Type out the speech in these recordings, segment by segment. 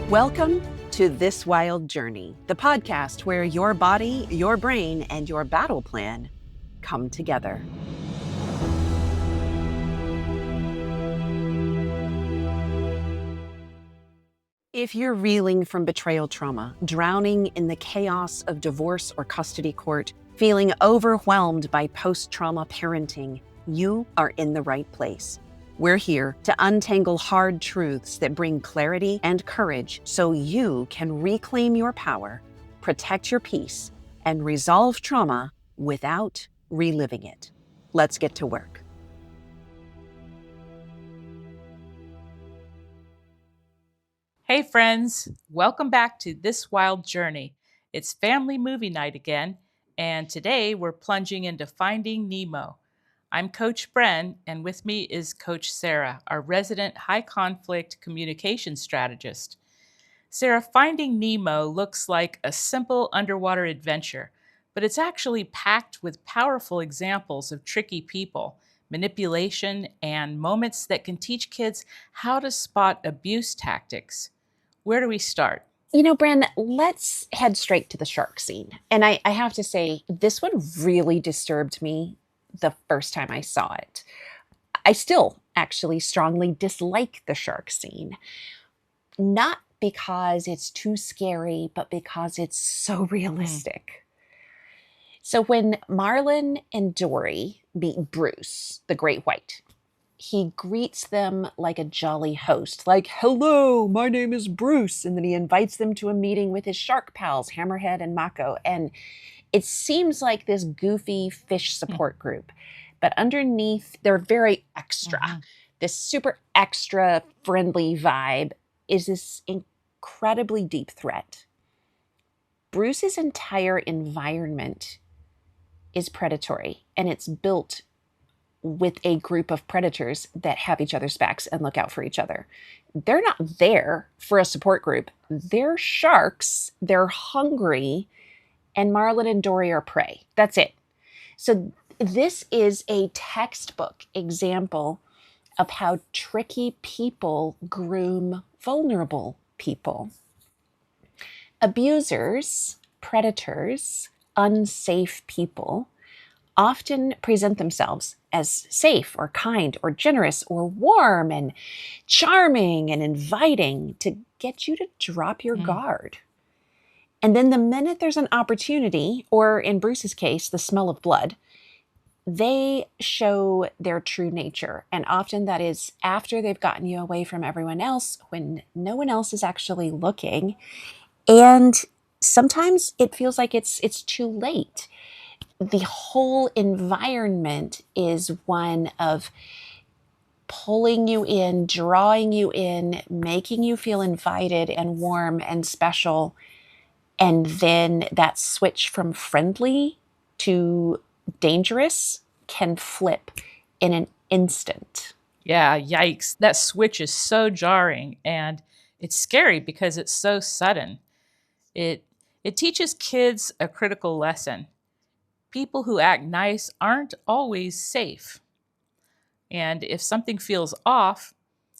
Welcome to This Wild Journey, the podcast where your body, your brain, and your battle plan come together. If you're reeling from betrayal trauma, drowning in the chaos of divorce or custody court, feeling overwhelmed by post-trauma parenting, you are in the right place. We're here to untangle hard truths that bring clarity and courage so you can reclaim your power, protect your peace, and resolve trauma without reliving it. Let's get to work. Hey friends, welcome back to This Wild Journey. It's family movie night again, and today we're plunging into Finding Nemo. I'm Coach Bren, and with me is Coach Sarah, our resident high-conflict communication strategist. Sarah, Finding Nemo looks like a simple underwater adventure, but it's actually packed with powerful examples of tricky people, manipulation, and moments that can teach kids how to spot abuse tactics. Where do we start? You know, Bren, let's head straight to the shark scene. And I have to say, this one really disturbed me the first time I saw it. I still actually strongly dislike the shark scene. Not because it's too scary, but because it's so realistic. So when Marlin and Dory meet Bruce, the great white, he greets them like a jolly host, like, "Hello, my name is Bruce." And then he invites them to a meeting with his shark pals, Hammerhead and Mako. And it seems like this goofy fish support group. But underneath, they're very extra. This super extra friendly vibe is this incredibly deep threat. Bruce's entire environment is predatory, and it's built with a group of predators that have each other's backs and look out for each other. They're not there for a support group. They're sharks, they're hungry, and Marlin and Dory are prey. That's it. So this is a textbook example of how tricky people groom vulnerable people. Abusers, predators, unsafe people often present themselves as safe or kind or generous or warm and charming and inviting to get you to drop your guard. And then the minute there's an opportunity, or in Bruce's case, the smell of blood, they show their true nature. And often that is after they've gotten you away from everyone else when no one else is actually looking. And sometimes it feels like it's too late. The whole environment is one of pulling you in, drawing you in, making you feel invited and warm and special. And then that switch from friendly to dangerous can flip in an instant. Yeah, yikes. That switch is so jarring, and it's scary because it's so sudden. It teaches kids a critical lesson. People who act nice aren't always safe. And if something feels off,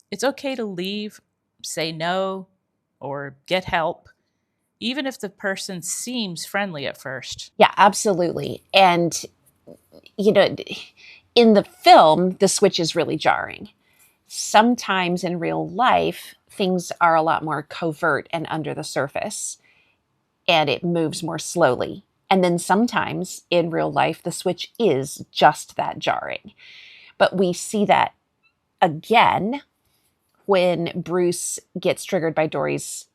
it's okay to leave, say no, or get help, even if the person seems friendly at first. Yeah, absolutely. And, you know, in the film, the switch is really jarring. Sometimes in real life, things are a lot more covert and under the surface, and it moves more slowly. And then sometimes in real life, the switch is just that jarring. But we see that again when Bruce gets triggered by Dory's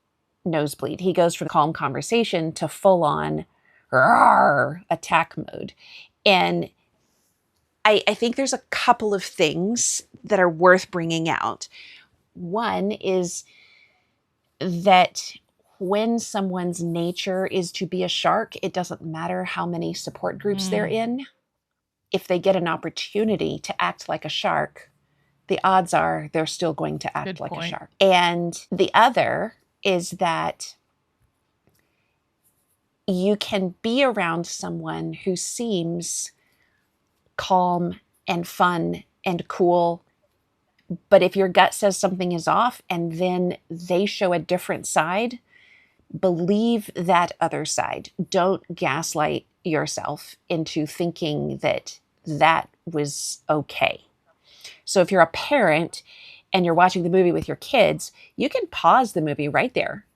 nosebleed. He goes from calm conversation to full-on attack mode. And I think there's a couple of things that are worth bringing out. One is that when someone's nature is to be a shark, it doesn't matter how many support groups they're in. If they get an opportunity to act like a shark, the odds are they're still going to act like a shark. And the other is that you can be around someone who seems calm and fun and cool, But if your gut says something is off and then they show a different side, believe that other side. Don't gaslight yourself into thinking that that was okay. So if you're a parent and you're watching the movie with your kids, you can pause the movie right there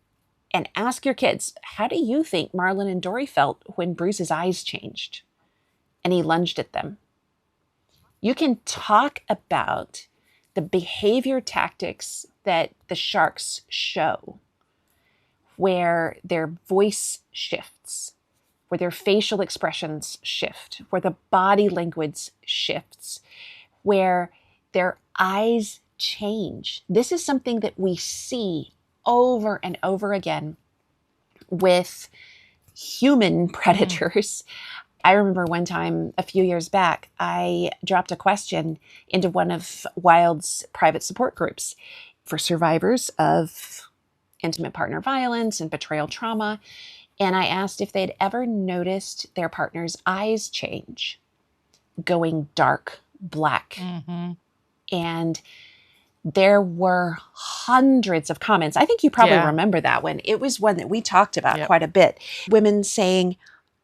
and ask your kids, how do you think Marlon and Dory felt when Bruce's eyes changed and he lunged at them? You can talk about the behavior tactics that the sharks show, where their voice shifts, where their facial expressions shift, where the body language shifts, where their eyes change. This is something that we see over and over again with human predators. I remember one time a few years back, I dropped a question into one of Wild's private support groups for survivors of intimate partner violence and betrayal trauma. And I asked if they'd ever noticed their partner's eyes change, going dark black. And there were hundreds of comments. I think you probably remember that one. It was one that we talked about quite a bit. Women saying,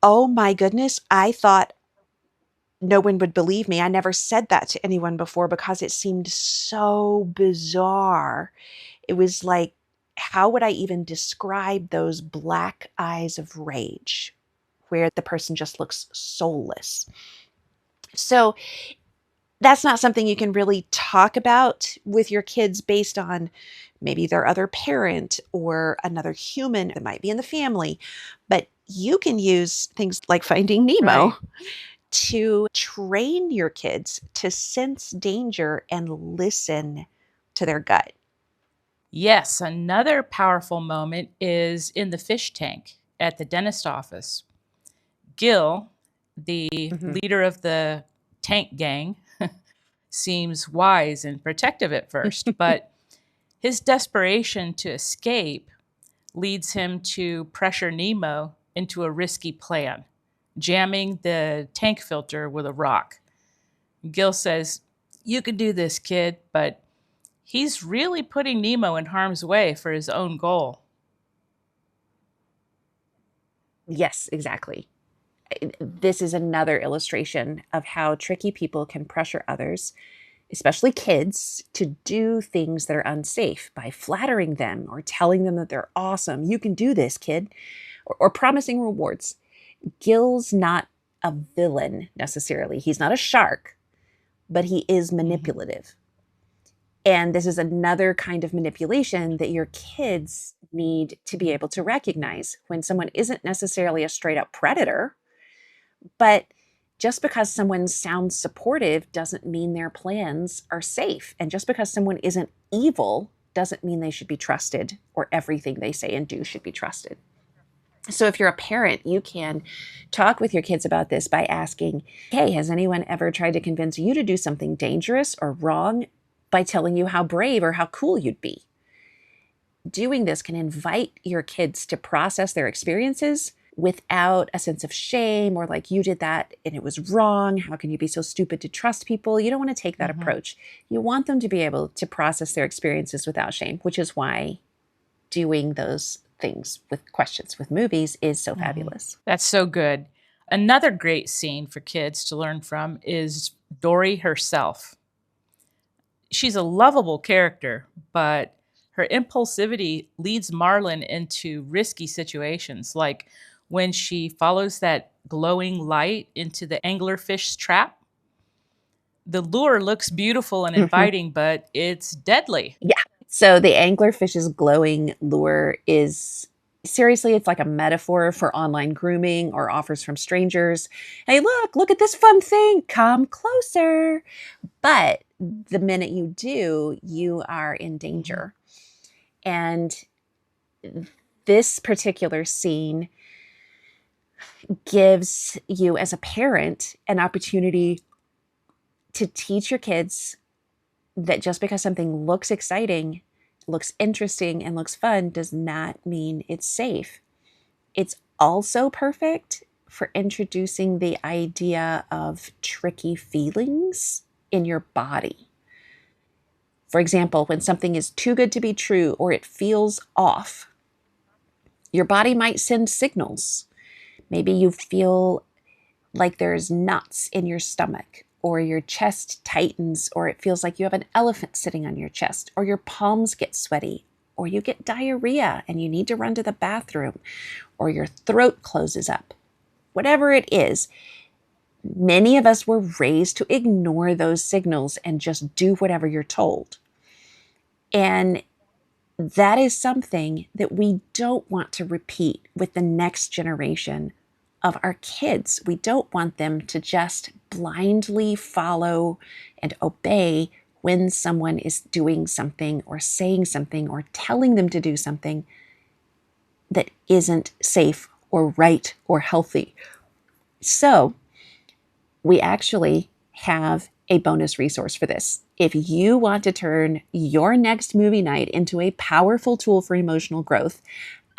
oh my goodness, I thought no one would believe me. I never said that to anyone before because it seemed so bizarre. It was like, how would I even describe those black eyes of rage where the person just looks soulless? So that's not something you can really talk about with your kids based on maybe their other parent or another human that might be in the family. But you can use things like Finding Nemo to train your kids to sense danger and listen to their gut. Yes, another powerful moment is in the fish tank at the dentist office. Gill, the leader of the tank gang, seems wise and protective at first, but his desperation to escape leads him to pressure Nemo into a risky plan, jamming the tank filter with a rock. Gill says, "You can do this, kid," but he's really putting Nemo in harm's way for his own goal. Yes, exactly. This is another illustration of how tricky people can pressure others, especially kids, to do things that are unsafe by flattering them or telling them that they're awesome. You can do this, kid, or promising rewards. Gill's not a villain necessarily. He's not a shark, but he is manipulative. And this is another kind of manipulation that your kids need to be able to recognize when someone isn't necessarily a straight up predator, but just because someone sounds supportive doesn't mean their plans are safe. And just because someone isn't evil doesn't mean they should be trusted or everything they say and do should be trusted. So if you're a parent, you can talk with your kids about this by asking, hey, has anyone ever tried to convince you to do something dangerous or wrong by telling you how brave or how cool you'd be? Doing this can invite your kids to process their experiences without a sense of shame or like, you did that and it was wrong. How can you be so stupid to trust people? You don't want to take that approach. You want them to be able to process their experiences without shame, which is why doing those things with questions with movies is so fabulous. That's so good. Another great scene for kids to learn from is Dory herself. She's a lovable character, but her impulsivity leads Marlin into risky situations, like when she follows that glowing light into the anglerfish's trap. The lure looks beautiful and inviting, but it's deadly. Yeah. So the anglerfish's glowing lure is seriously, it's like a metaphor for online grooming or offers from strangers. Hey, look at this fun thing. Come closer. But the minute you do, you are in danger. And this particular scene gives you, as a parent, an opportunity to teach your kids that just because something looks exciting, looks interesting, and looks fun does not mean it's safe. It's also perfect for introducing the idea of tricky feelings in your body. For example, when something is too good to be true or it feels off, your body might send signals. Maybe you feel like there's knots in your stomach, or your chest tightens, or it feels like you have an elephant sitting on your chest, or your palms get sweaty, or you get diarrhea and you need to run to the bathroom, or your throat closes up. Whatever it is, many of us were raised to ignore those signals and just do whatever you're told. And that is something that we don't want to repeat with the next generation of our kids. We don't want them to just blindly follow and obey when someone is doing something or saying something or telling them to do something that isn't safe or right or healthy. So we actually have a bonus resource for this. If you want to turn your next movie night into a powerful tool for emotional growth,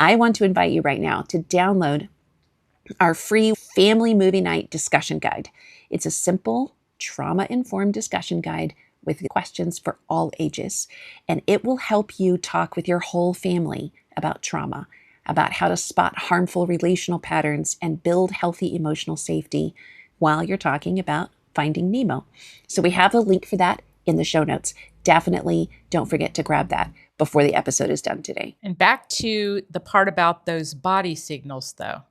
I want to invite you right now to download our free family movie night discussion guide. It's a simple, trauma-informed discussion guide with questions for all ages, and it will help you talk with your whole family about trauma, about how to spot harmful relational patterns and build healthy emotional safety while you're talking about Finding Nemo. So we have a link for that in the show notes. Definitely don't forget to grab that before the episode is done today. And back to the part about those body signals, though.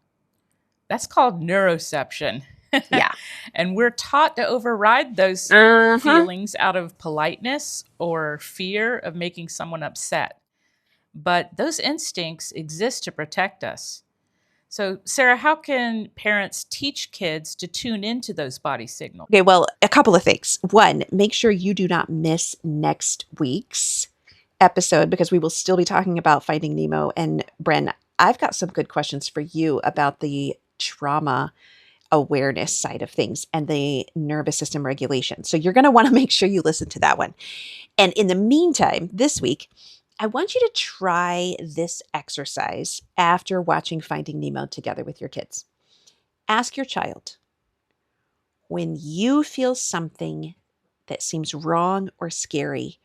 That's called neuroception. Yeah. And we're taught to override those feelings out of politeness or fear of making someone upset. But those instincts exist to protect us. So, Sarah, how can parents teach kids to tune into those body signals? Okay, well, a couple of things. One, make sure you do not miss next week's episode because we will still be talking about Finding Nemo. And Bren, I've got some good questions for you about the trauma awareness side of things and the nervous system regulation. So you're going to want to make sure you listen to that one. And in the meantime, this week, I want you to try this exercise after watching Finding Nemo together with your kids. Ask your child, when you feel something that seems wrong or scary,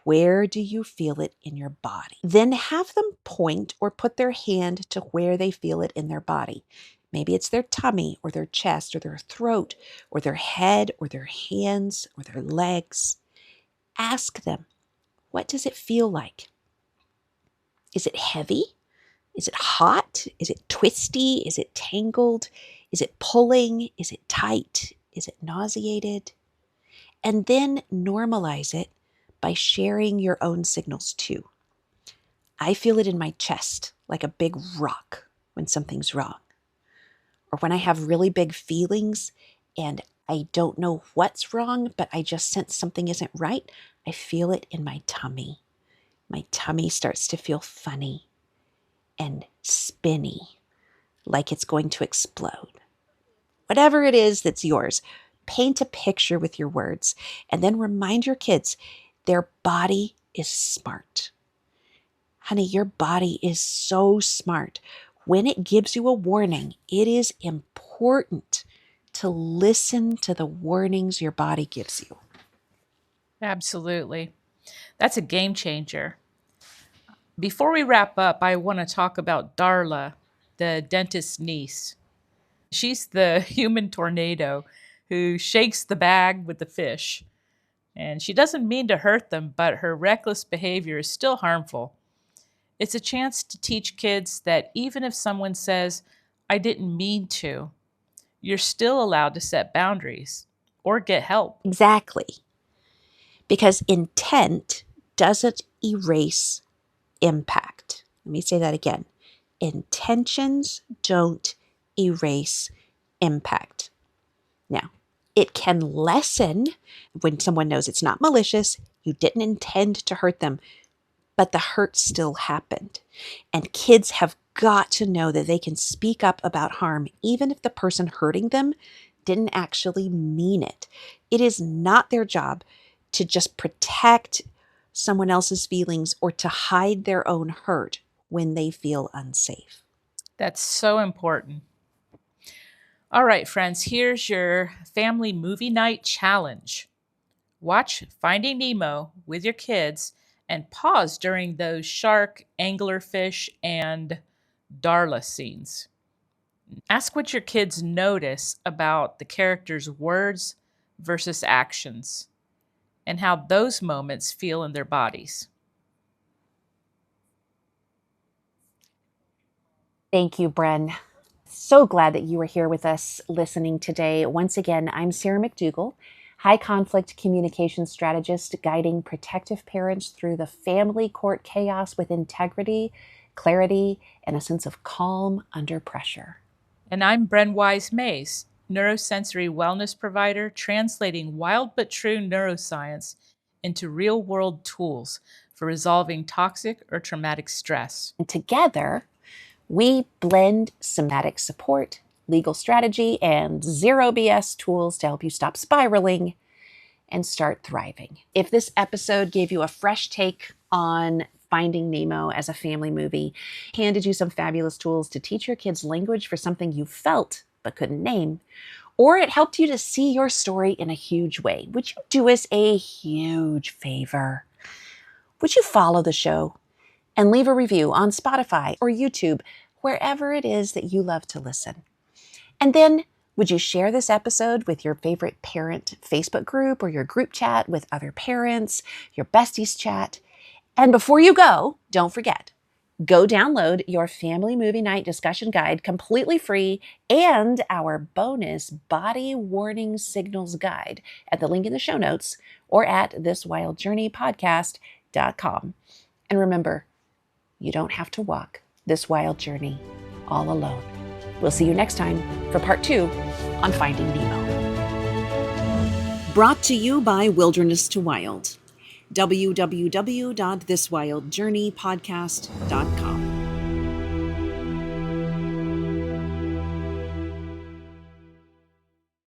where do you feel it in your body? Then have them point or put their hand to where they feel it in their body. Maybe it's their tummy or their chest or their throat or their head or their hands or their legs. Ask them, what does it feel like? Is it heavy? Is it hot? Is it twisty? Is it tangled? Is it pulling? Is it tight? Is it nauseated? And then normalize it by sharing your own signals too. I feel it in my chest like a big rock when something's wrong. Or when I have really big feelings and I don't know what's wrong, but I just sense something isn't right, I feel it in my tummy. My tummy starts to feel funny and spinny, like it's going to explode. Whatever it is that's yours, paint a picture with your words and then remind your kids their body is smart. Honey, your body is so smart. When it gives you a warning, it is important to listen to the warnings your body gives you. Absolutely. That's a game changer. Before we wrap up, I want to talk about Darla, the dentist's niece. She's the human tornado who shakes the bag with the fish. And she doesn't mean to hurt them, but her reckless behavior is still harmful. It's a chance to teach kids that even if someone says, I didn't mean to, you're still allowed to set boundaries or get help. Exactly. Because intent doesn't erase impact. Let me say that again. Intentions don't erase impact. Now, it can lessen when someone knows it's not malicious, you didn't intend to hurt them, but the hurt still happened. And kids have got to know that they can speak up about harm even if the person hurting them didn't actually mean it. It is not their job to just protect someone else's feelings or to hide their own hurt when they feel unsafe. That's so important. All right, friends, here's your family movie night challenge. Watch Finding Nemo with your kids and pause during those shark, anglerfish, and Darla scenes. Ask what your kids notice about the characters' words versus actions and how those moments feel in their bodies. Thank you, Bren. So glad that you were here with us listening today. Once again, I'm Sarah McDugal, high conflict communication strategist, guiding protective parents through the family court chaos with integrity, clarity, and a sense of calm under pressure. And I'm Bren Wise Mays, neurosensory wellness provider, translating wild but true neuroscience into real world tools for resolving toxic or traumatic stress. And together, we blend somatic support, legal strategy, and zero BS tools to help you stop spiraling and start thriving. If this episode gave you a fresh take on Finding Nemo as a family movie, handed you some fabulous tools to teach your kids language for something you felt but couldn't name, or it helped you to see your story in a huge way, would you do us a huge favor? Would you follow the show and leave a review on Spotify or YouTube, wherever it is that you love to listen? And then, would you share this episode with your favorite parent Facebook group or your group chat with other parents, your besties chat? And before you go, don't forget, go download your family movie night discussion guide completely free and our bonus body warning signals guide at the link in the show notes or at thiswildjourneypodcast.com. And remember, you don't have to walk this wild journey all alone. We'll see you next time for part 2 on Finding Nemo. Brought to you by Wilderness to Wild. www.thiswildjourneypodcast.com.